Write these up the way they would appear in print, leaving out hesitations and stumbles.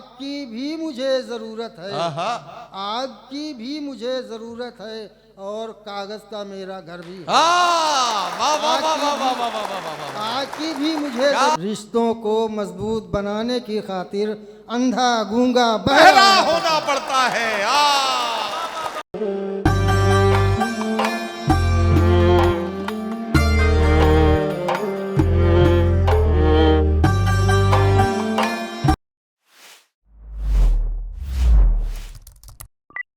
आग की भी मुझे जरूरत है, आग की भी मुझे जरूरत है, और कागज का मेरा घर भी है। आग की भी मुझे रिश्तों को मजबूत बनाने की खातिर अंधा गूंगा बहरा होना पड़ता है।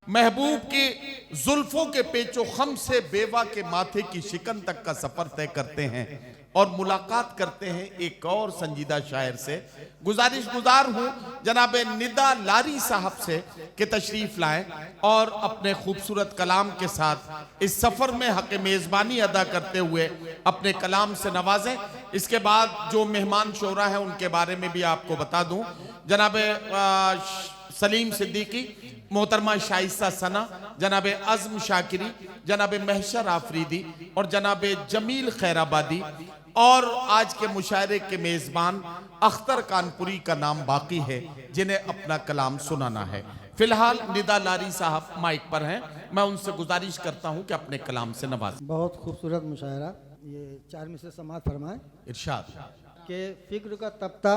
महबूब की जुल्फों के पेचो खम से बेवा के माथे की शिकन तक का सफर तय करते हैं और मुलाकात करते हैं एक और संजीदा शायर से। गुजारिश गुजार हूं जनाब निदा लारी साहब से कि तशरीफ लाएं और अपने खूबसूरत कलाम के साथ इस सफर में हक मेजबानी अदा करते हुए अपने कलाम से नवाजें। इसके बाद जो मेहमान शोरा है उनके बारे में भी आपको बता दूं, जनाब सलीम सिद्दीकी, मोहतरमा शाइस्ता सना, जनाब अज़्म शाकिरी, जनाब महशर आफरीदी और जनाब जमील खैराबादी, और आज के मुशायरे के मेज़बान अख्तर कानपुरी का नाम बाकी है जिन्हें अपना कलाम सुनाना है। फिलहाल निदा लारी साहब माइक पर हैं, मैं उनसे गुजारिश करता हूं कि अपने कलाम से नवाजें। बहुत खूबसूरत मुशायरा, ये 4 मिसरे समाअत फरमाएं। इरशाद कि फिक्र का तख्ता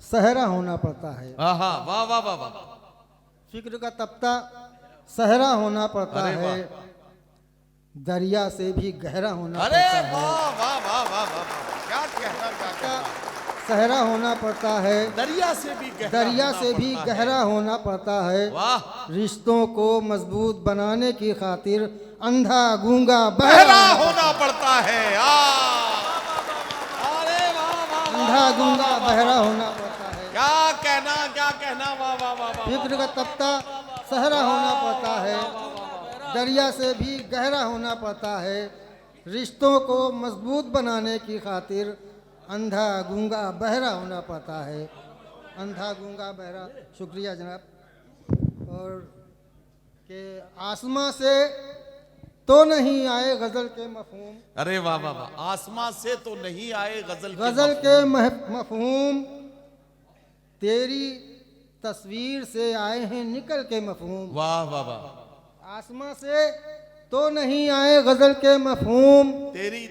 सहरा होना पड़ता है। वाह वाह वाह वाह वाह। फिक्र का तख्ता सहरा होना पड़ता है, दरिया से भी गहरा होना पड़ता है। वाह वाह वाह वाह वाह, क्या कहना, क्या सहरा होना पड़ता है, दरिया से भी गहरा होना पड़ता है। वाह। रिश्तों को मजबूत बनाने की खातिर अंधा गूंगा बहरा होना पड़ता है। अंधा गूंगा बहरा होना पड़ता है। क्या कहना, क्या कहना, वाह वाह वाह। फिक्र का तख्ता सहरा होना पड़ता है, दरिया से भी गहरा होना पड़ता है। रिश्तों को मजबूत बनाने की खातिर अंधा गूंगा बहरा होना पड़ता है। अंधा गूंगा बहरा। शुक्रिया जनाब। और के आसमां से तो नहीं आए गजल के मफहूम। अरे वाह वाह वाह, आसमां से तो नहीं आए गजल के मफहूम, तेरी तस्वीर से आए हैं निकल के मफहूम। वाह वाह वाह। आसमां से तो नहीं आए गजल के मफहूम, तेरी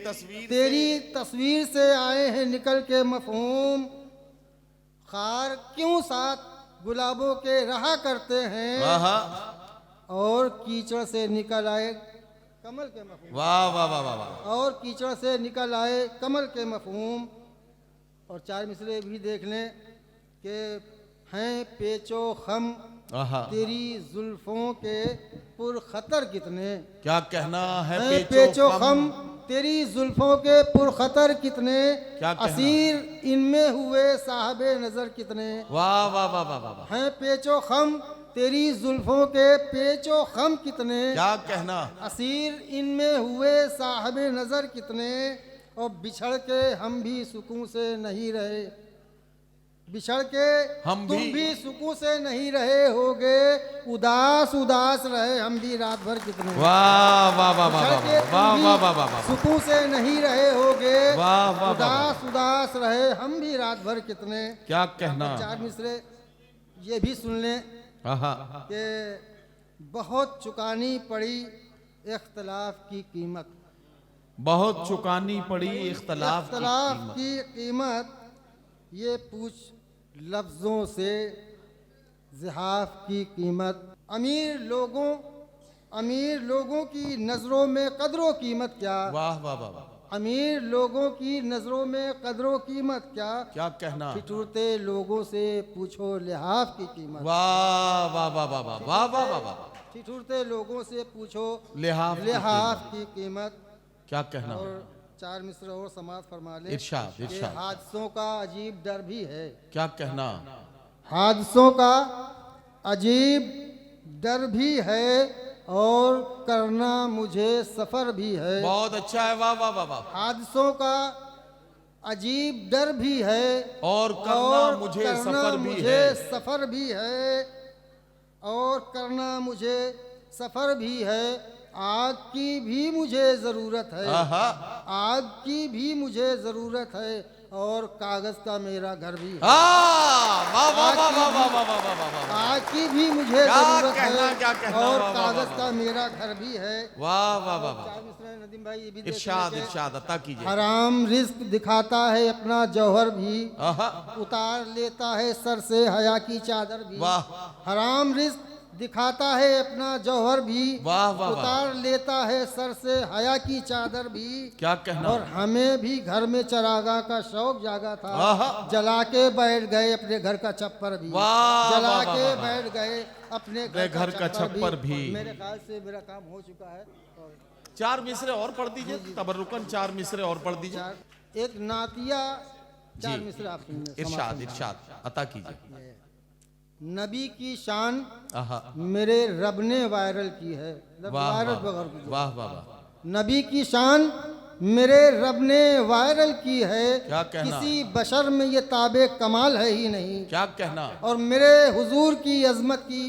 तस्वीर से आए हैं निकल के मफहूम। खार क्यों साथ गुलाबों के रहा करते हैं, और कीचड़ से निकल आए कमल के मफहूम। वाह वाह वाह वाह। और कीचड़ से निकल आए कमल के मफहूम। और 4 मिसरे भी देख लें कि हैं पेचो खम तेरी जुल्फों के पुरखतर कितने। क्या कहना है, पेचो खम तेरी जुल्फों के पुरखतर कितने, असीर इनमें हुए साहबे नजर कितने। वाह वाह वाह वाह वाह। हैं पेचो खम तेरी जुल्फों के पेचो खम कितने, क्या कहना, असीर इनमें हुए साहबे नजर कितने। और बिछड़ के हम भी सुकून से नहीं रहे, बिछड़ के तुम भी सुकून से नहीं रहे होगे, उदास उदास रहे हम भी रात भर कितने। वाह वाह वाह वाह वाह वाह। सुकून से नहीं रहे होगे, उदास उदास रहे हम भी रात भर कितने। क्या कहना। 4 मिसरे ये भी सुन लें कि बहुत चुकानी पड़ी इख्तलाफ की कीमत। बहुत चुकानी पड़ी इख्तलाफ की कीमत, ये पूछ लफ्ज़ों से ज़िहाफ की कीमत। अमीर लोगों की नज़रों में कदरों कीमत क्या। वाह वाह वाह। अमीर लोगों की नज़रों में कदरों कीमत क्या। क्या कहना। ठिठुरते लोगों से पूछो लिहाफ की कीमत। वाह वाह वाह वाह वाह वाह वाह वाह। ठिठुरते लोगों से पूछो लिहाफ की कीमत। क्या कहना। और 4 मिसरे और समाअत फरमा ले। इरशाद इरशाद। हादसों का अजीब डर भी है। क्या कहना। हादसों का अजीब डर भी है, और करना मुझे सफर भी है। बहुत अच्छा है, वाह वाह वाह वाह। हादसों का अजीब डर भी है, और करना मुझे सफर भी है, और करना मुझे सफर भी है। आग की भी मुझे जरूरत है, आग की भी मुझे जरूरत है, और कागज का मेरा घर भी है। वाह वाह वाह वाह वाह वाह वाह वाह वाह वाह। आग की भी मुझे क्या जरूरत कहना, क्या है कहना, और वाह, वाह, कागज वाह, का मेरा घर भी है। वाह वाह वाह वाह। चार मिसरे हैं नदीम भाई, ये भी देख इरशाद लीजिए। इरशाद अता कीजिए। हराम रिस्क दिखाता है अपना जौहर भी, आहा, उतार लेता है सर से हया की चादर भी। वाह हराम रिस्क दिखाता है अपना जौहर भी, वाह वाह वाह। उतार लेता है सर से हया की चादर भी। क्या कहना। और हमें भी घर में चरागा का शौक जागा था, आहा। जला के बैठ गए अपने घर का छप्पर भी। वाह, जला वाह, के वाह, वाह। बैठ गए अपने घर का छप्पर भी। मेरे ख्याल से मेरा काम हो चुका है। और चार मिसरे और पढ़ दीजिए तबर्रुकन, चार मिसरे और पढ़ दीजिए। चार एक नातिया चार जी। मिसरे आप सुनिए, इरशाद समाप्त इरशाद अता कीजिए। नबी की शान आहा, मेरे रब ने वायरल की है। वाह वायरल वाह बगैर की। वाह वाह वाह। नबी की शान मेरे रब ने वायरल की है। क्या कहना। किसी बशर में ये ताबे कमाल है ही नहीं। क्या कहना। और मेरे हुजूर की अजमत की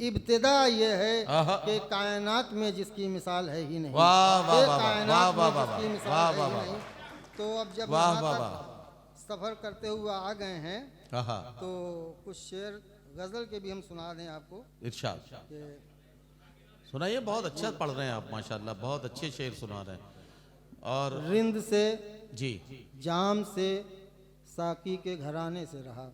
इब्तिदा ये है आहा। कि कायनात में जिसकी मिसाल है ही नहीं। वाह, वाह, कि वाह, वाह, कायनात वाह, में वाह, जिसकी वाह, मिसाल वाह, है वाह, ही वाह। नहीं। तो अब जब वाह, यहाँ वाह, तक वाह। सफर करते हुए आ गए हैं आहा, तो कुछ शेर गजल के भी हम सुना दें आपको इरशाद कि सुनाइए। बहुत अच्छा पढ़ रहे हैं आप माशाल्लाह, बहुत अच्छे शेर सुना रहे हैं। और रिंद से जी, जाम से साकी के घराने से रहा,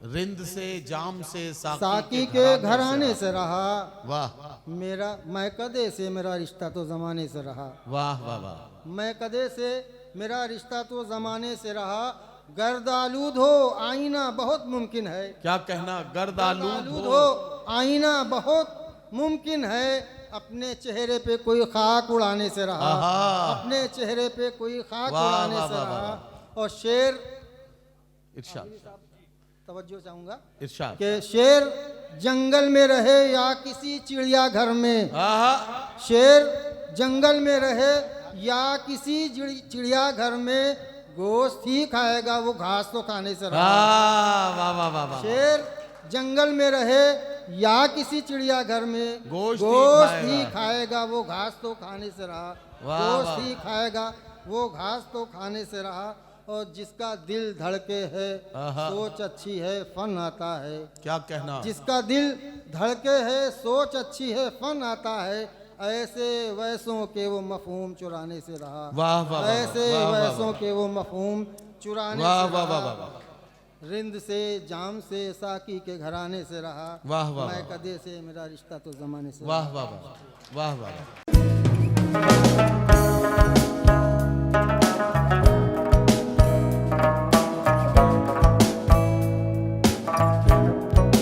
रिंद से जाम से साकी के घराने से रहा। वाह मेरा मैं कदे से मेरा रिश्ता तो जमाने से रहा। वाह वाह वाह। मैं कदे से मेरा रिश्ता तो जमाने से रहा। गर्द आलूद हो आईना बहुत मुमकिन है। क्या कहना। गर्द आलूद आलूद हो आईना बहुत मुमकिन है। अपने चेहरे पे कोई खाक उड़ाने से रहा। आहा। अपने चेहरे पे कोई खाक वाह, उड़ाने वाह, से वाह, रहा। वाह, और शेर इरशाद तवज्जो चाहूंगा इरशाद। कि शेर जंगल में रहे या किसी चिड़िया घर में। आहा, शेर जंगल में रहे या किसी चिड़िया घर में, गोश्त ही खाएगा वो घास तो खाने से रहा। वाह वाह वाह वाह। शेर जंगल में रहे या किसी चिड़िया घर में, गोश्त ही ही खाएगा। खाएगा वो घास तो खाने से रहा। वाह, गोश्त वाह। ही खाएगा वो घास तो खाने से रहा। और जिसका दिल धड़के है आहा। सोच अच्छी है फन आता है। क्या कहना। जिसका दिल धड़के है सोच अच्छी है फन आता है। ऐसे वैसों के वो मफहूम चुराने से रहा। वाह, वाह, वाह, ऐसे वाह, वाह, वैसों वाह। के वो मफहूम चुराने वाह, से वाह, रहा। वाह, वाह, रिंद से जाम से साकी के घराने से रहा। वाह, वाह, मैं वाह। कदे से मेरा रिश्ता तो जमाने से वाह वाह वाह वाह वाह।